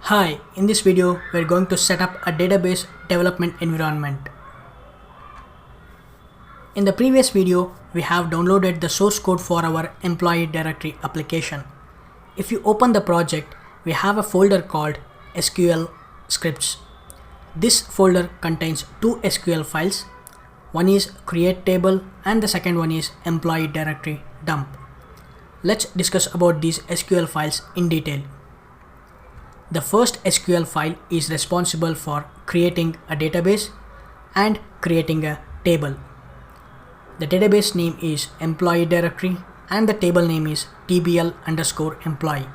Hi, in this video we're going to set up a database development environment. In the previous video we have downloaded the source code for our employee directory application. If you open the project, we have a folder called SQL scripts. This folder contains two SQL files. One is create table and the second one is employee directory dump. Let's discuss about these SQL files in detail. The first SQL file is responsible for creating a database and creating a table. The database name is employee directory and the table name is tbl_employee.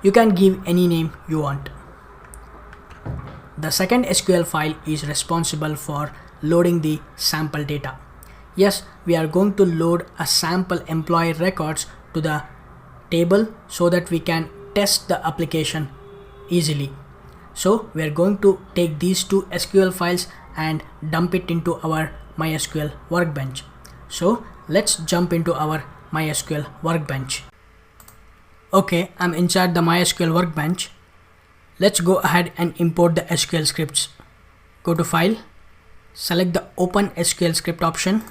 You can give any name you want. The second SQL file is responsible for loading the sample data. Yes, we are going to load a sample employee records to the table so that we can test the application easily. So we are going to take these two SQL files and dump it into our MySQL workbench. So let's jump into our MySQL workbench. Okay, I'm inside the MySQL workbench. Let's go ahead and import the SQL scripts. Go to File, select the Open SQL Script option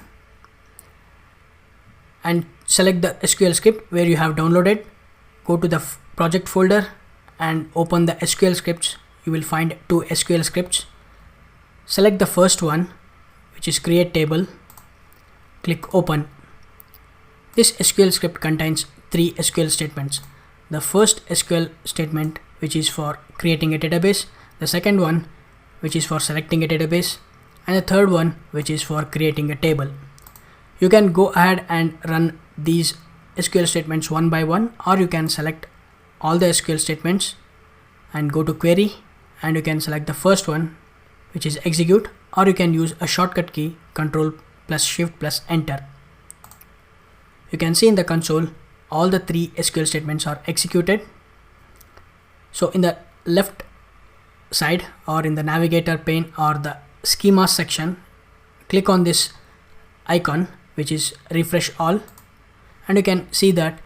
and select the SQL script where you have downloaded. Go to the project folder and open the SQL scripts. You will find two SQL scripts. Select the first one, which is create table. Click open. This SQL script contains three SQL statements. The first SQL statement, which is for creating a database, the second one, which is for selecting a database, and the third one, which is for creating a table. You can go ahead and run these SQL statements one by one, or you can select all the SQL statements and go to query, and you can select the first one, which is execute, or you can use a shortcut key Ctrl+Shift+Enter. You can see in the console all the three SQL statements are executed. So in the left side or in the navigator pane or the schema section, click on this icon, which is refresh all, and you can see that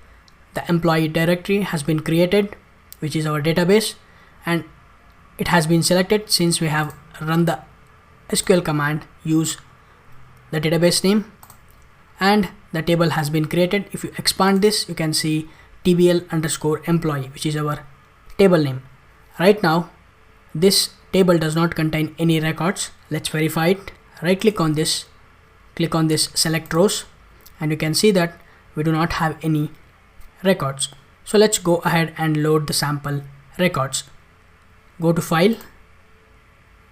the employee directory has been created, which is our database, and it has been selected since we have run the SQL command use the database name, and the table has been created. If you expand this, you can see tbl_employee, which is our table name. Right now this table does not contain any records. Let's verify it. Right click on this, click on this select rows, and you can see that we do not have any records. So let's go ahead and load the sample records. Go to File,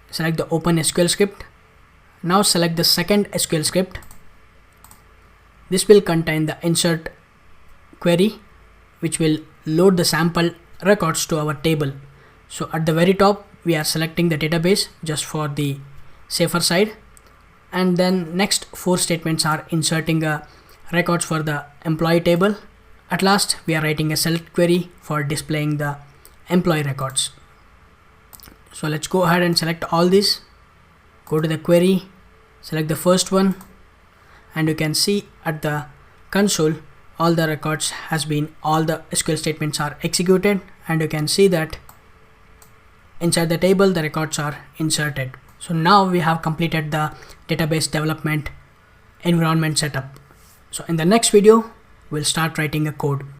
select the Open SQL script. Now select the second SQL script. This will contain the insert query, which will load the sample records to our table. So at the very top we are selecting the database just for the safer side, and then next four statements are inserting records for the employee table. At last we are writing a select query for displaying the employee records. So let's go ahead and select all these. Go to the query, select the first one, and you can see at the console all the records has been, all the SQL statements are executed, and you can see that inside the table the records are inserted. So now we have completed the database development environment setup. So in the next video we'll start writing a code.